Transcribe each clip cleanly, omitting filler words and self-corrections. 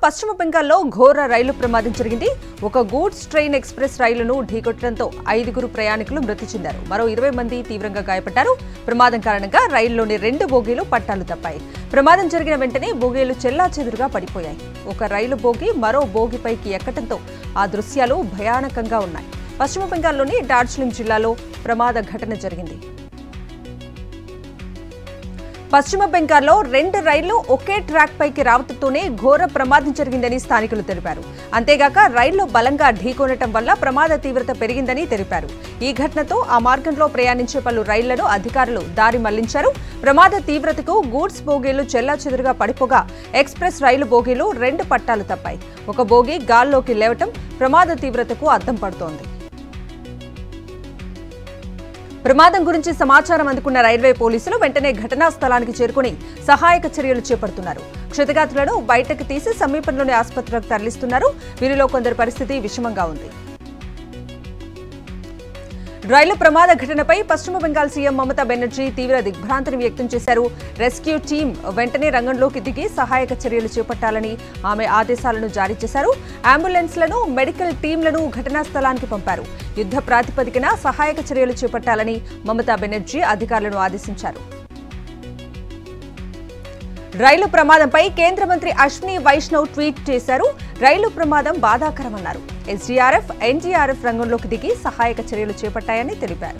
పశ్చిమ బెంగాల్లో ఘోర రైలు ప్రమాదం జరిగింది. ఒక గూడ్స్ ట్రైన్ ఎక్స్ప్రెస్ రైలును ఢీకొట్టడంతో 5 ప్రయాణికులు మృతి చెందారు. మరో 20 మంది తీవ్రంగా గాయపడ్డారు. ప్రమాదం కారణంగా రైలులోని 2 బోగీలు పట్టాలు తప్పాయి. ప్రమాదం జరిగిన వెంటనే బోగీలు చెల్లాచెదురుగా పడిపోయాయి. ఒక రైలు బోగి మరో బోగిపైకి ఎక్కడంతో ఆ దృశ్యాలు భయానకంగా ఉన్నాయి. పశ్చిమ బెంగాల్లోని డార్జిలింగ్ జిల్లాలో ప్రమాద ఘటన జరిగింది. పశ్చిమ బెంగాల్లో 2 రైళ్లు ఒకే ట్రాక్ పైకి రావడంతోనే ఘోర ప్రమాదం జరిగిందని స్థానికులు తెలిపారు. అంతేగాక రైళ్లు బలంగా ఢీకొనటం వల్ల ప్రమాద తీవ్రత పెరిగిందని తెలిపారు. ఈ ఘటనతో ఆ మార్గంలో ప్రయాణించే పలు రైళ్లను అధికారులు దారి మళ్లించారు. ప్రమాద తీవ్రతకు గూడ్స్ బోగీలు చెల్లాచెదురుగా పడిపోగా ఎక్స్ప్రెస్ రైలు బోగీలు 2 పట్టాలు తప్పాయి. ఒక బోగి గాల్లోకి లేవటం ప్రమాద తీవ్రతకు అద్దం పడుతోంది. ప్రమాదం గురించి సమాచారం అందుకున్న రైల్వే పోలీసులు వెంటనే ఘటనా స్థలానికి చేరుకుని సహాయక చర్యలు చేపడుతున్నారు. క్షతగాత్రులను బయటకు తీసి సమీపంలోని ఆసుపత్రికి తరలిస్తున్నారు. వీరిలో కొందరి పరిస్థితి విషమంగా ఉంది. రైలు ప్రమాద ఘటనపై పశ్చిమ బెంగాల్ సీఎం మమతా బెనర్జీ తీవ్ర దిగ్భ్రాంతిని వ్యక్తం చేశారు. రెస్క్యూ టీం వెంటనే రంగంలోకి దిగి సహాయక చర్యలు చేపట్టాలని ఆమె ఆదేశాలను జారీ చేశారు. అంబులెన్స్లను, మెడికల్ టీంలను ఘటనా స్థలానికి పంపారు. యుద్ధ ప్రాతిపదికన సహాయక చర్యలు చేపట్టాలని మమతా బెనర్జీ అధికారులను ఆదేశించారు. రైలు ప్రమాదంపై కేంద్ర మంత్రి అశ్విని వైష్ణవ్ ట్వీట్ చేశారు. రైలు ప్రమాదం బాధాకరమన్నారు. ఎస్డీఆర్ఎఫ్, ఎన్డీఆర్ఎఫ్ రంగంలోకి దిగి సహాయక చర్యలు చేపట్టాయని తెలిపారు.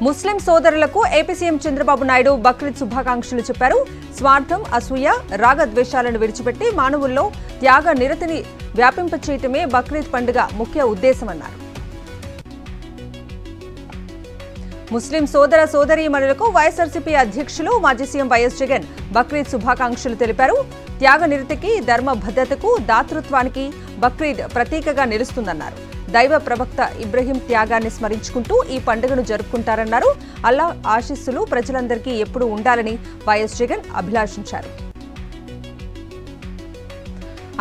ముస్లిం సోదరులకు ఏపీ సీఎం చంద్రబాబు నాయుడు బక్రీద్ శుభాకాంక్షలు చెప్పారు. స్వార్థం, అసూయ, రాగద్వేషాలను విడిచిపెట్టి మానవుల్లో త్యాగ నిరతిని వ్యాపింపచేయటమే బక్రీద్ పండుగ ముఖ్య ఉద్దేశమన్నారు. ముస్లిం సోదర సోదరీమణులకు వైఎస్ఆర్సీపీ అధ్యక్షులు మాజీ సీఎం వైఎస్ జగన్ బక్రీద్ శుభాకాంక్షలు తెలిపారు. త్యాగ నిరతికి, ధర్మబద్ధతకు, దాతృత్వానికి బక్రీద్ ప్రతీకగా నిలుస్తుందన్నారు. దైవ ప్రవక్త ఇబ్రహీం త్యాగాన్ని స్మరించుకుంటూ ఈ పండుగను జరుపుకుంటారన్నారు. అల్లా ఆశీస్సులు ప్రజలందరికీ ఎప్పుడూ ఉండాలని వైఎస్ జగన్ అభిలాషించారు.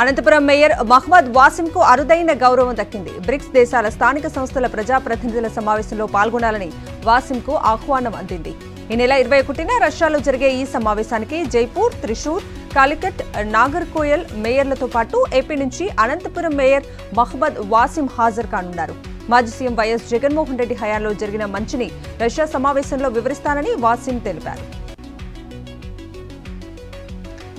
అనంతపురం మేయర్ మహ్మద్ వాసింకు అరుదైన గౌరవం దక్కింది. బ్రిక్స్ దేశాల స్థానిక సంస్థల ప్రజాప్రతినిధుల సమావేశంలో పాల్గొనాలని వాసింకు ఆహ్వానం అందింది. ఈ నెల 21న రష్యాలో జరిగే ఈ సమావేశానికి జైపూర్, త్రిశూర్, కాలికట్, నాగర్కోయల్ మేయర్లతో పాటు ఏపీ నుంచి అనంతపురం మేయర్ మహ్మద్ వాసిం హాజరు కానున్నారు. మాజీ సీఎం వైఎస్ జగన్మోహన్ రెడ్డి హయాంలో జరిగిన మంచిని రష్యా సమావేశంలో వివరిస్తానని వాసిం తెలిపారు.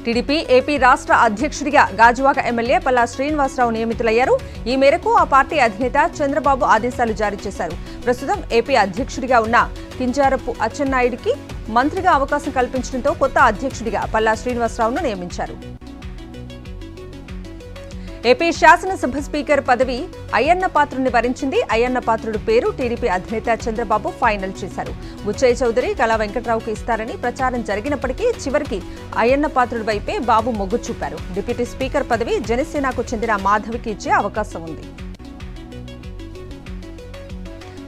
టీడీపీ ఏపీ రాష్ట్ర అధ్యక్షుడిగా గాజువాక ఎమ్మెల్యే పల్లా శ్రీనివాసరావు నియమితులయ్యారు. ఈ మేరకు ఆ పార్టీ అధినేత చంద్రబాబు ఆదేశాలు జారీ చేశారు. ప్రస్తుతం ఏపీ అధ్యక్షుడిగా ఉన్న కింజారపు అచ్చెన్నాయుడికి మంత్రిగా అవకాశం కల్పించడంతో కొత్త అధ్యక్షుడిగా పల్లా శ్రీనివాసరావును నియమించారు. ఏపీ శాసనసభ స్పీకర్ పదవి అయ్యన్న పాత్రుడిని వరించింది. అయ్యన్న పాత్రుడి పేరు టీడీపీ అధినేత చంద్రబాబు ఫైనల్ చేశారు. బుచ్చయ్య చౌదరి, కళా వెంకట్రావుకు ఇస్తారని ప్రచారం జరిగినప్పటికీ చివరికి అయ్యన్న పాత్రుడి వైపే బాబు మొగ్గు చూపారు. డిప్యూటీ స్పీకర్ పదవి జనసేనకు చెందిన మాధవికి ఇచ్చే అవకాశం ఉంది.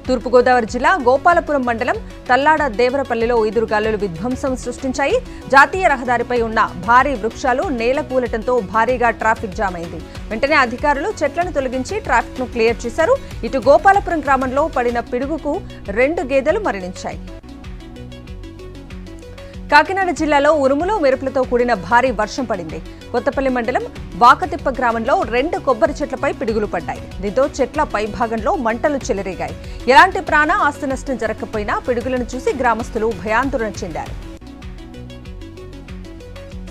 తూర్పుగోదావరి జిల్లా గోపాలపురం మండలం తల్లాడ దేవరపల్లిలో ఈదురుగాలులు విధ్వంసం సృష్టించాయి. జాతీయ రహదారిపై ఉన్న భారీ వృక్షాలు నేల కూలటంతో భారీగా ట్రాఫిక్ జామ్ అయింది. వెంటనే అధికారులు చెట్లను తొలగించి ట్రాఫిక్ ను క్లియర్ చేశారు. ఇటు గోపాలపురం గ్రామంలో పడిన పిడుగుకు 2 గేదెలు మరణించాయి. కాకినాడ జిల్లాలో ఉరుములు, మెరుపులతో కూడిన భారీ వర్షం పడింది. కొత్తపల్లి మండలం వాకతిప్ప గ్రామంలో 2 కొబ్బరి చెట్లపై పిడుగులు పడ్డాయి. దీంతో చెట్ల పైభాగంలో మంటలు చెలరేగాయి. ఎలాంటి ప్రాణ ఆస్తి నష్టం జరగకపోయినా పిడుగులను చూసి గ్రామస్తులు భయాందోళన చెందారు.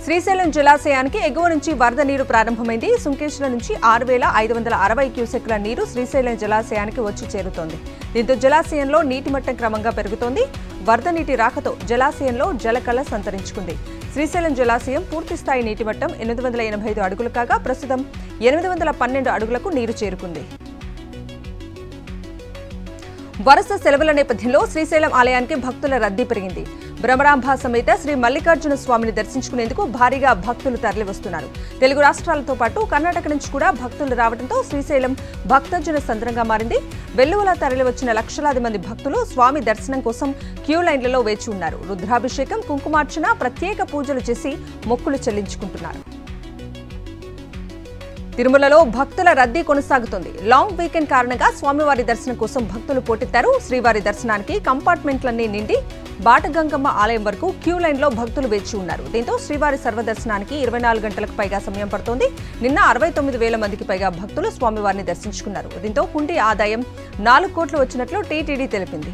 శ్రీశైలం జలాశయానికి ఎగువ నుంచి వరద నీరు ప్రారంభమైంది. సుంకేశ్వరం నుంచి 6,560 క్యూసెక్ల నీరు శ్రీశైలం జలాశయానికి వచ్చి చేరుతోంది. దీంతో జలాశయంలో నీటి మట్టం క్రమంగా పెరుగుతోంది. వరద నీటి రాకతో జలాశయంలో జలకళ సంతరించుకుంది. శ్రీశైలం జలాశయం పూర్తిస్థాయి నీటి మట్టం 885 అడుగులు కాగా ప్రస్తుతం 812 అడుగులకు నీరు చేరుకుంది. వరుస సెలవుల నేపథ్యంలో శ్రీశైలం ఆలయానికి భక్తుల రద్దీ పెరిగింది. భ్రమరాంబ సమేత శ్రీ మల్లికార్జున స్వామిని దర్శించుకునేందుకు భారీగా భక్తులు తరలివస్తున్నారు. తెలుగు రాష్ట్రాలతో పాటు కర్ణాటక నుంచి కూడా భక్తులు రావడంతో శ్రీశైలం భక్తజన సంద్రంగా మారింది. వెల్లువలా తరలివచ్చిన లక్షలాది మంది భక్తులు స్వామి దర్శనం కోసం క్యూ లైన్లలో వేచి ఉన్నారు. రుద్రాభిషేకం, కుంకుమార్చన, ప్రత్యేక పూజలు చేసి మొక్కులు చెల్లించుకుంటున్నారు. తిరుమలలో భక్తుల రద్దీ కొనసాగుతోంది. లాంగ్ వీకెండ్ కారణంగా స్వామివారి దర్శనం కోసం భక్తులు పోటెత్తారు. శ్రీవారి దర్శనానికి కంపార్ట్మెంట్లన్నీ నిండి బాటగంగమ్మ ఆలయం వరకు క్యూ లైన్లో భక్తులు వేచి ఉన్నారు. దీంతో శ్రీవారి సర్వదర్శనానికి 24 గంటలకు పైగా సమయం పడుతోంది. నిన్న 69,000 మందికి పైగా భక్తులు స్వామివారిని దర్శించుకున్నారు. దీంతో హుండీ ఆదాయం 4 కోట్లు వచ్చినట్లు టీటీడీ తెలిపింది.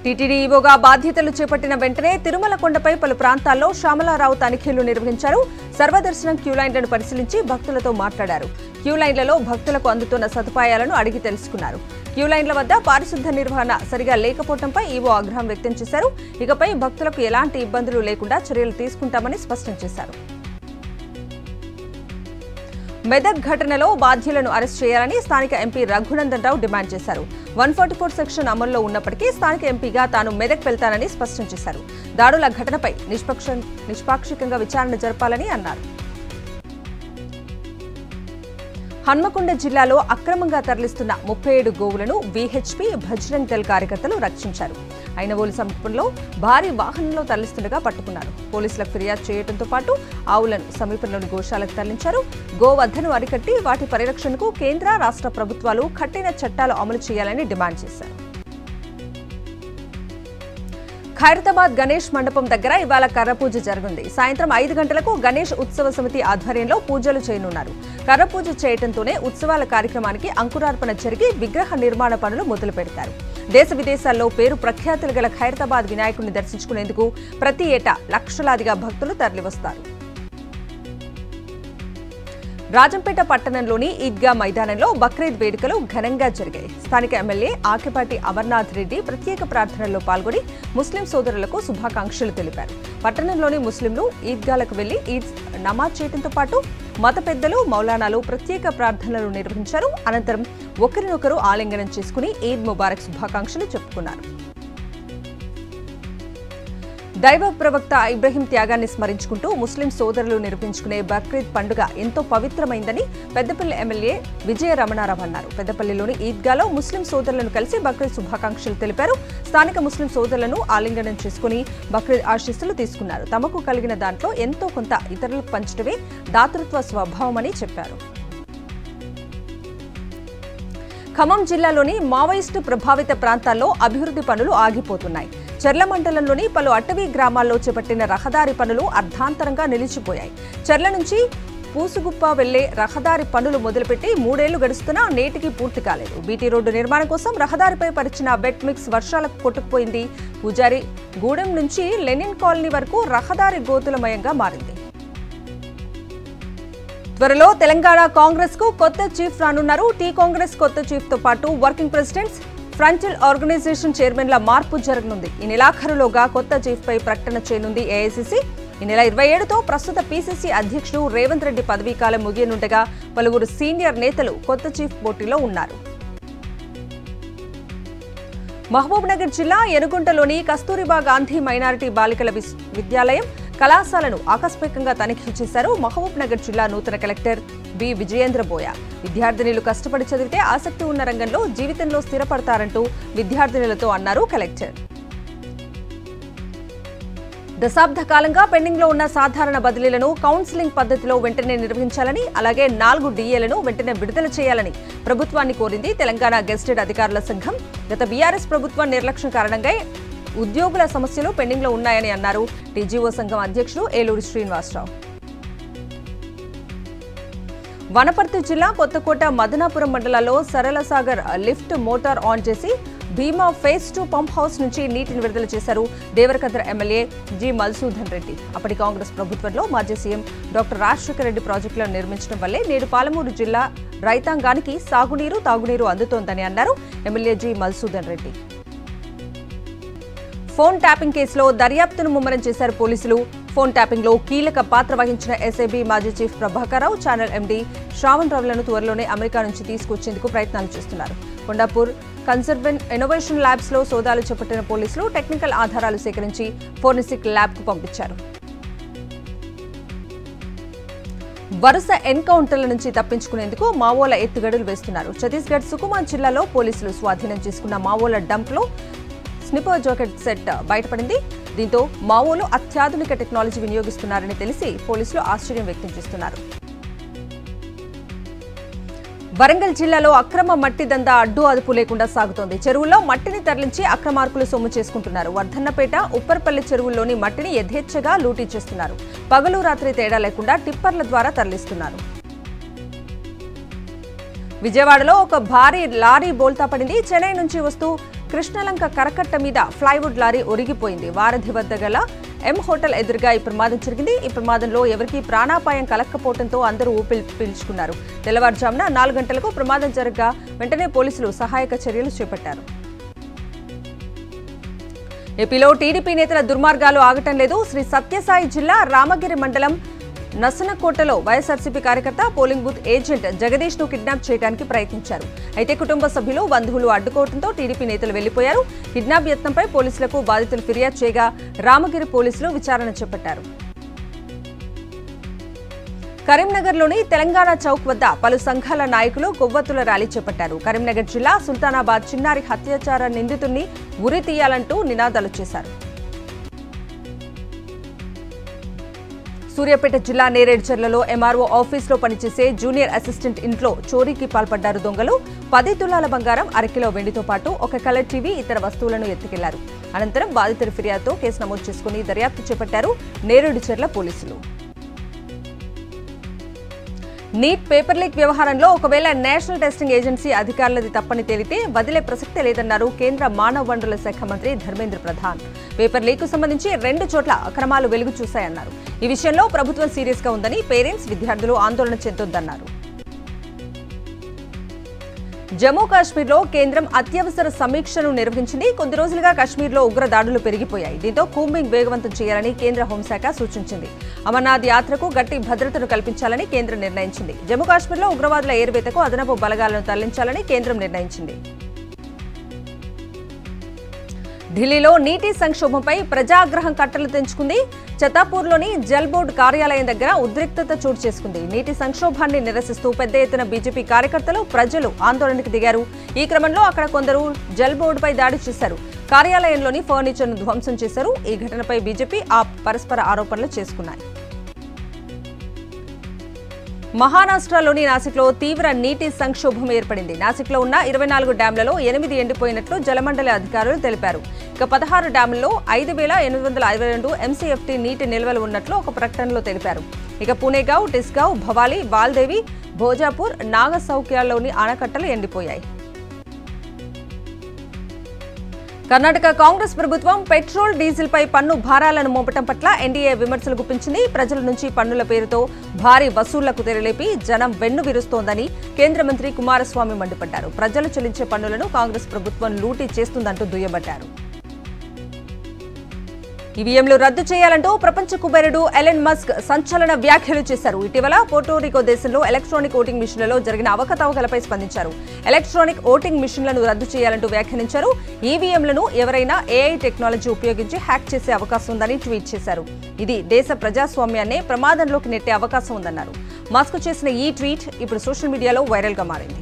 టీటీడీ ఈవోగా బాధ్యతలు చేపట్టిన వెంటనే తిరుమల కొండపై పలు ప్రాంతాల్లో శ్యామలారావు తనిఖీలు నిర్వహించారు. సర్వదర్శనం క్యూ లైన్లను పరిశీలించి భక్తులతో మాట్లాడారు. క్యూ లైన్లలో భక్తులకు అందుతున్న సదుపాయాలను అడిగి తెలుసుకున్నారు. క్యూ లైన్ల వద్ద పారిశుద్ధ నిర్వహణ సరిగా లేకపోవడంపై ఈవో ఆగ్రహం వ్యక్తం చేశారు. ఇకపై భక్తులకు ఎలాంటి ఇబ్బందులు లేకుండా చర్యలు తీసుకుంటామని స్పష్టం చేశారు. మెదక్ ఘటనలో బాధ్యులను అరెస్ట్ చేయాలని స్థానిక ఎంపీ రఘునందన్ రావు డిమాండ్ చేశారు. 144 సెక్షన్ అమల్లో ఉన్నప్పటికీ స్థానిక ఎంపీగా తాను మెదక్ వెళ్తానని స్పష్టం చేశారు. దాడుల ఘటనపై నిష్పాక్షికంగా విచారణ జరపాలని అన్నారు. హన్మకొండ జిల్లాలో అక్రమంగా తరలిస్తున్న 37 గోవులను వీహెచ్పీ బజరంగ్ దళ్ కార్యకర్తలు రక్షించారు. ఐనవోలు సమీపంలో భారీ వాహనంలో తరలిస్తుండగా పట్టుకున్నారు. పోలీసులకు ఫిర్యాదు చేయడంతో పాటు ఆవులను సమీపంలోని గోశాలకు తరలించారు. గోవధను అరికట్టి వాటి పరిరక్షణకు కేంద్ర రాష్ట్ర ప్రభుత్వాలు కఠిన చట్టాలు అమలు చేయాలని డిమాండ్ చేశారు. ఖైరతాబాద్ గణేష్ మండపం దగ్గర ఇవాళ కర్రపూజ జరగనుంది. సాయంత్రం 5 గంటలకు గణేష్ ఉత్సవ సమితి ఆధ్వర్యంలో పూజలు చేయనున్నారు. కర్రపూజ చేయడంతోనే ఉత్సవాల కార్యక్రమానికి అంకురార్పణ జరిగి విగ్రహ నిర్మాణ పనులు మొదలు పెడతారు. దేశ విదేశాల్లో పేరు ప్రఖ్యాతులు గల ఖైరతాబాద్ వినాయకుడిని దర్శించుకునేందుకు ప్రతి ఏటా లక్షలాదిగా భక్తులు తరలివస్తారు. రాజంపేట పట్టణంలోని ఈద్గా మైదానంలో బక్రీద్ వేడుకలు ఘనంగా జరిగాయి. స్థానిక ఎమ్మెల్యే ఆకెపాటి అమర్నాథ్ రెడ్డి ప్రత్యేక ప్రార్థనల్లో పాల్గొని ముస్లిం సోదరులకు శుభాకాంక్షలు తెలిపారు. పట్టణంలోని ముస్లింలు ఈద్గాలకు వెళ్లి ఈద్ నమాజ్ చేయడంతో పాటు మత పెద్దలు మౌలానాలు ప్రత్యేక ప్రార్థనలు నిర్వహించారు. అనంతరం ఒకరినొకరు ఆలింగనం చేసుకుని ఈద్ ముబారక్ శుభాకాంక్షలు చెప్పుకున్నారు. దైవ ప్రవక్త ఇబ్రహీం త్యాగాన్ని స్మరించుకుంటూ ముస్లిం సోదరులు నిర్వహించుకునే బక్రీద్ పండుగ ఎంతో పవిత్రమైందని పెద్దపల్లి ఎమ్మెల్యే విజయ రమణారావు అన్నారు. పెద్దపల్లిలోని ఈద్గాలో ముస్లిం సోదరులను కలిసి బక్రీద్ శుభాకాంక్షలు తెలిపారు. స్థానిక ముస్లిం సోదరులను ఆలింగనం చేసుకుని బక్రీద్ ఆశీస్సులు తీసుకున్నారు. తమకు కలిగిన దాంట్లో ఎంతో కొంత ఇతరులకు పంచడమే దాతృత్వ స్వభావమని చెప్పారు. ఖమ్మం జిల్లాలోని మావోయిస్టు ప్రభావిత ప్రాంతాల్లో అభివృద్ధి పనులు ఆగిపోతున్నాయి. చెర్ల మండలంలోని పలు అటవీ గ్రామాల్లో చేపట్టిన రహదారి పనులు అర్ధాంతరంగా నిలిచిపోయాయి. చెర్ల నుంచి పూసుగుప్ప వెళ్లే రహదారి పనులు మొదలుపెట్టి 3 ఏళ్లు గడుస్తున్నా నేటికి పూర్తి కాలేదు. బీటీ రోడ్డు నిర్మాణం కోసం రహదారిపై పరిచిన వెట్ మిక్స్ వర్షాలకు కొట్టుకుపోయింది. పూజారి గూడెం నుంచి లెనిన్ కాలనీ వరకు రహదారి గోతులమయంగా మారింది. త్వరలో తెలంగాణ కాంగ్రెస్ కు కొత్త చీఫ్ రానున్నారు. టీ కాంగ్రెస్ కొత్త చీఫ్ తో పాటు వర్కింగ్ ప్రెసిడెంట్స్, ఫ్రంటల్ ఆర్గనైజేషన్ చైర్మన్ల మార్పు జరగనుంది. ఈ నెలాఖరులోగా కొత్త చీఫ్ పై ప్రకటన చేయనుంది ఏఐసీసీ. ఈ నెల 27తో ప్రస్తుత పీసీసీ అధ్యక్షుడు రేవంత్ రెడ్డి పదవీకాలం ముగియనుండగా పలువురు సీనియర్ నేతలు కొత్త చీఫ్ పోటీలో ఉన్నారు. మహబూబ్నగర్ జిల్లా యనుగుంటలోని కస్తూరిబా గాంధీ మైనారిటీ బాలికల విద్యాలయం కళాశాలను ఆకస్మికంగా తనిఖీ చేశారు మహబూబ్నగర్ జిల్లా నూతన కలెక్టర్ బి విజయేంద్రబోయ. విద్యార్థినులు కష్టపడి చదివితే ఆసక్తి ఉన్న రంగంలో జీవితంలో స్థిరపడతారంటూ విద్యార్థినులతో అన్నారు కలెక్టర్. దశాబ్ద కాలంగా పెండింగ్లో ఉన్న సాధారణ బదిలీలను కౌన్సిలింగ్ పద్ధతిలో వెంటనే నిర్వహించాలని, అలాగే 4 డిఏలను వెంటనే విడుదల చేయాలని ప్రభుత్వాన్ని కోరింది తెలంగాణ గెజిటెడ్ అధికారుల సంఘం. గత బీఆర్ఎస్ ప్రభుత్వం నిర్లక్ష్యం కారణంగా ఉద్యోగుల సమస్యలు పెండింగ్లో ఉన్నాయని అన్నారు టీజీఓ సంఘం అధ్యక్షుడు ఏలూరి శ్రీనివాసరావు. వనపర్తి జిల్లా కొత్తకోట మదనాపురం మండలాల్లో సరళసాగర్ లిఫ్ట్ మోటార్ ఆన్ చేసి భీమా ఫేజ్ 2 పంప్ హౌస్ నుంచి నీటిని విడుదల చేశారు దేవరకద్ర ఎమ్మెల్యే జి మల్సూదన్ రెడ్డి. అప్పటి కాంగ్రెస్ ప్రభుత్వంలో మాజీ సీఎం డాక్టర్ రాజశేఖర రెడ్డి ప్రాజెక్టులను నిర్మించడం వల్లే నేడు పాలమూరు జిల్లా రైతాంగానికి సాగునీరు తాగునీరు అందుతోందని అన్నారు MLA G Malsudan Reddy. Phone tapping కేసులో దర్యాప్తును ముమ్మరం చేశారు పోలీసులు. ఫోన్ ట్యాపింగ్ లో కీలక పాత్ర వహించిన ఎస్ఐబి మాజీ chief Prabhakar Rao, channel MD Shravan రావులను త్వరలోనే అమెరికా నుంచి తీసుకొచ్చేందుకు ప్రయత్నాలు చేస్తున్నారు. కొండాపూర్ కన్సర్వెన్ ఇన్నోవేషన్ ల్యాబ్స్ లో సోదాలు చేపట్టిన పోలీసులు టెక్నికల్ ఆధారాలు సేకరించి ఫోరెన్సిక్ ల్యాబ్ కు పంపించారు. వరుస ఎన్కౌంటర్ల నుంచి తప్పించుకునేందుకు మావోల ఎత్తుగడలు వేస్తున్నారు. ఛత్తీస్గఢ్ సుకుమా జిల్లాలో పోలీసులు స్వాధీనం చేసుకున్న మావోల డంప్ లో స్నిపర్ జాకెట్ సెట్ బయటపడింది. దీంతో మావోలు అత్యాధునిక టెక్నాలజీ వినియోగిస్తున్నారని తెలిసి పోలీసులు ఆశ్చర్యం వ్యక్తం చేస్తున్నారు. వరంగల్ జిల్లాలో అక్రమ మట్టి దందా అడ్డు అదుపు లేకుండా సాగుతోంది. చెరువుల్లో మట్టిని తరలించి అక్రమార్కులు సొమ్ము చేసుకుంటున్నారు. వర్ధన్నపేట, ఉప్పర్పల్లి చెరువుల్లోని మట్టిని యథేచ్ఛగా లూటీ చేస్తున్నారు. పగలు రాత్రి తేడా లేకుండా టిప్పర్ల ద్వారా తరలిస్తున్నారు. విజయవాడలో ఒక భారీ లారీ బోల్తా పడింది. చెన్నై నుంచి వస్తూ కృష్ణలంక కరకట్ట మీద ఫ్లైవుడ్ లారీ ఒరిగిపోయింది. వారధి వద్ద గల ఎం హోటల్ ఎదురుగా ఈ ప్రమాదం జరిగింది. ఈ ప్రమాదంలో ఎవరికీ ప్రాణాపాయం కలక్కపోవడంతో అందరూ ఊపిరి పీల్చుకున్నారు. తెల్లవారుజామున 4 గంటలకు ప్రమాదం జరగగా వెంటనే పోలీసులు సహాయక చర్యలు చేపట్టారు. ఏపీలో టీడీపీ నేతల దుర్మార్గాలు ఆగటం లేదు. శ్రీ సత్యసాయి జిల్లా రామగిరి మండలం నసనకోటలో వైఎస్ఆర్సీపీ కార్యకర్త పోలింగ్ బూత్ ఏజెంట్ జగదీష్ ను కిడ్నాప్ చేయడానికి ప్రయత్నించారు. అయితే కుటుంబ సభ్యులు, బంధువులు అడ్డుకోవడంతో టీడీపీ నేతలు వెళ్లిపోయారు. కిడ్నాప్ యత్నంపై పోలీసులకు బాధితులు ఫిర్యాదు చేయగా రామగిరి పోలీసులు విచారణ చేపట్టారు. కరీంనగర్లోని తెలంగాణ చౌక్ వద్ద పలు సంఘాల నాయకులు కొవ్వొత్తుల ర్యాలీ చేపట్టారు. కరీంనగర్ జిల్లా సుల్తానాబాద్ చిన్నారి హత్యాచార నిందితుడిని ఉరి తీయాలంటూ నినాదాలు చేశారు. సూర్యాపేట జిల్లా నేరేడ్చర్లలో ఎంఆర్ఓ ఆఫీసులో పనిచేసే జూనియర్ అసిస్టెంట్ ఇంట్లో చోరీకి పాల్పడ్డారు దొంగలు. 10 తులాల బంగారం, అరకిలో వెండితో పాటు ఒక కలర్ టీవీ, ఇతర వస్తువులను ఎత్తుకెళ్లారు. అనంతరం బాధితుల ఫిర్యాదుతో కేసు నమోదు చేసుకుని దర్యాప్తు చేపట్టారు నేరేడుచర్ల పోలీసులు. నీట్ పేపర్ లీక్ వ్యవహారంలో ఒకవేళ నేషనల్ టెస్టింగ్ ఏజెన్సీ అధికారులది తప్పని తేలితే వదిలే ప్రసక్తే లేదన్నారు కేంద్ర మానవ వనరుల శాఖ మంత్రి ధర్మేంద్ర ప్రధాన్. పేపర్ లీక్ కు సంబంధించి 2 చోట్ల అక్రమాలు వెలుగు చూశాయన్నారు. ఈ విషయంలో ప్రభుత్వం సీరియస్ గా ఉందని, పేరెంట్స్, విద్యార్థులు ఆందోళన చెందొద్దన్నారు. జమ్మూ కాశ్మీర్లో కేంద్రం అత్యవసర సమీక్షను నిర్వహించింది. కొద్ది రోజులుగా కాశ్మీర్లో ఉగ్ర దాడులు పెరిగిపోయాయి. దీంతో కూంబింగ్ వేగవంతం చేయాలని కేంద్ర హోంశాఖ సూచించింది. అమర్నాథ్ యాత్రకు గట్టి భద్రతను కల్పించాలని కేంద్రం నిర్ణయించింది. జమ్మూ కాశ్మీర్లో ఉగ్రవాదుల ఏరువేతకు అదనపు బలగాలను తరలించాలని కేంద్రం నిర్ణయించింది. ఢిల్లీలో నీటి సంక్షోభంపై ప్రజాగ్రహం కట్టలు తెంచుకుంది. ఛతాపూర్లోని జల్ బోర్డు కార్యాలయం దగ్గర ఉద్రిక్తత చోటు చేసుకుంది. నీటి సంక్షోభాన్ని నిరసిస్తూ పెద్ద ఎత్తున బీజేపీ కార్యకర్తలు, ప్రజలు ఆందోళనకు దిగారు. ఈ క్రమంలో అక్కడ కొందరు జల్ బోర్డుపై దాడి చేశారు. కార్యాలయంలోని ఫర్నిచర్ను ధ్వంసం చేశారు. ఈ ఘటనపై బీజేపీ, ఆప్ పరస్పర ఆరోపణలు చేసుకున్నాయి. మహారాష్ట్రలోని నాసిక్లో తీవ్ర నీటి సంక్షోభం ఏర్పడింది. నాసిక్లో ఉన్న 24 డ్యాంలలో 8 ఎండిపోయినట్లు జలమండలి అధికారులు తెలిపారు. ఇక 16 డ్యాంలలో 5,852 ఎంసీఎఫ్టీ నీటి నిల్వలు ఉన్నట్లు ఒక ప్రకటనలో తెలిపారు. ఇక పుణేగావ్, టిస్గావ్, భవాలి, బాల్దేవి, భోజాపూర్, నాగసౌక్యాల్లోని ఆనకట్టలు ఎండిపోయాయి. కర్ణాటక కాంగ్రెస్ ప్రభుత్వం పెట్రోల్, డీజిల్ పై పన్ను భారాలను మోపటం పట్ల ఎన్డీఏ విమర్శలు గుప్పించింది. ప్రజల నుంచి పన్నుల పేరుతో భారీ వసూళ్లకు తెరలేపి జనం వెన్ను విరుస్తోందని కేంద్ర మంత్రి కుమారస్వామి మండిపడ్డారు. ప్రజలు చెల్లించే పన్నులను కాంగ్రెస్ ప్రభుత్వం లూటీ చేస్తుందంటూ దుయ్యబట్టారు. ఈవీఎంలు రద్దు చేయాలంటూ ప్రపంచ కుబేరుడు ఎలన్ మస్క్ సంచలన వ్యాఖ్యలు చేశారు. ఇటీవల పోర్టోరికో దేశంలో ఎలక్ట్రానిక్ ఓటింగ్ మిషన్లలో జరిగిన అవకతవకలపై స్పందించారు. ఎలక్ట్రానిక్ ఓటింగ్ మిషన్లను రద్దు చేయాలంటూ వ్యాఖ్యానించారు. ఈవీఎంలను ఎవరైనా ఏఐ టెక్నాలజీ ఉపయోగించి హ్యాక్ చేసే అవకాశం ఉందని ట్వీట్ చేశారు. ఇది దేశ ప్రజాస్వామ్యాన్ని ప్రమాదంలోకి నెట్టే అవకాశం ఉందన్నారు. మస్క్ చేసిన ఈ ట్వీట్ ఇప్పుడు సోషల్ మీడియాలో వైరల్ గా మారింది.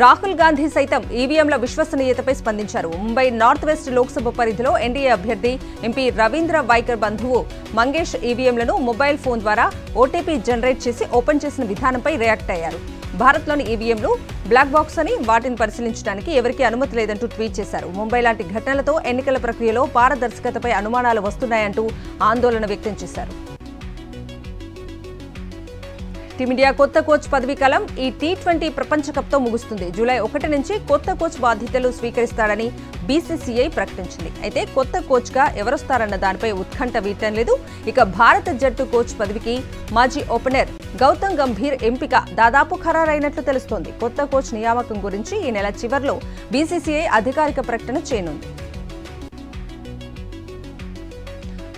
రాహుల్ గాంధీ సైతం ఈవీఎంల విశ్వసనీయతపై స్పందించారు. ముంబై నార్త్ వెస్ట్ లోక్సభ పరిధిలో ఎన్డీఏ అభ్యర్థి ఎంపీ రవీంద్ర వైకర్ బంధువు మంగేష్ ఈవీఎంలను మొబైల్ ఫోన్ ద్వారా ఓటీపీ జనరేట్ చేసి ఓపెన్ చేసిన విధానంపై రియాక్ట్ అయ్యారు. భారత్లోని ఈవీఎంలు బ్లాక్ బాక్స్ అని, వాటిని పరిశీలించడానికి ఎవరికీ అనుమతి లేదంటూ ట్వీట్ చేశారు. ముంబై లాంటి ఘటనలతో ఎన్నికల ప్రక్రియలో పారదర్శకతపై అనుమానాలు వస్తున్నాయంటూ ఆందోళన వ్యక్తం చేశారు. టీమిండియా కొత్త కోచ్ పదవీకాలం ఈ టీ20 ప్రపంచ కప్తో ముగుస్తుంది. జూలై 1 నుంచి కొత్త కోచ్ బాధ్యతలు స్వీకరిస్తారని బీసీసీఐ ప్రకటించింది. అయితే కొత్త కోచ్గా ఎవరొస్తారన్న దానిపై ఉత్కంఠ వీడటం లేదు. ఇక భారత జట్టు కోచ్ పదవికి మాజీ ఓపెనర్ గౌతమ్ గంభీర్ ఎంపిక దాదాపు ఖరారైనట్లు తెలుస్తోంది. కొత్త కోచ్ నియామకం గురించి ఈ నెల చివర్లో బీసీసీఐ అధికారిక ప్రకటన చేయనుంది.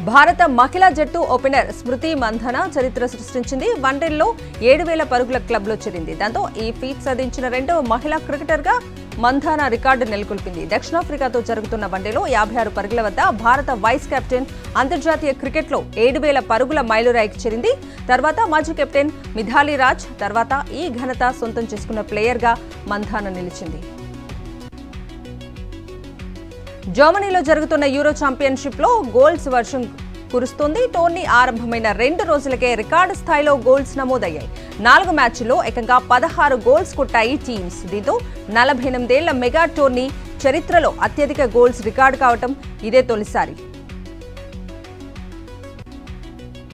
భారత మహిళా జట్టు ఓపెనర్ స్మృతి మంధన చరిత్ర సృష్టించింది. వన్డేల్లో 7,000 పరుగుల క్లబ్లో చేరింది. దాంతో ఈ ఫీట్ సాధించిన 2వ మహిళా క్రికెటర్గా మంధాన రికార్డు నెలకొల్పింది. దక్షిణాఫ్రికాతో జరుగుతున్న వన్డేలో 56 పరుగుల వద్ద భారత వైస్ కెప్టెన్ అంతర్జాతీయ క్రికెట్లో 7,000 పరుగుల మైలురాయికి చేరింది. తర్వాత మాజీ కెప్టెన్ మిథాలీ రాజ్ తర్వాత ఈ ఘనత సొంతం చేసుకున్న ప్లేయర్గా మంధాన నిలిచింది. జర్మనీలో జరుగుతున్న యూరో ఛాంపియన్షిప్లో గోల్స్ వర్షం కురుస్తోంది. టోర్నీ ఆరంభమైన 2 రోజులకే రికార్డు స్థాయిలో గోల్స్ నమోదయ్యాయి. 4 మ్యాచ్ల్లో ఏకంగా 16 గోల్స్ కొట్టాయి టీమ్స్. దీంతో 48 ఏళ్ల మెగా టోర్నీ చరిత్రలో అత్యధిక గోల్స్ రికార్డు కావటం ఇదే తొలిసారి.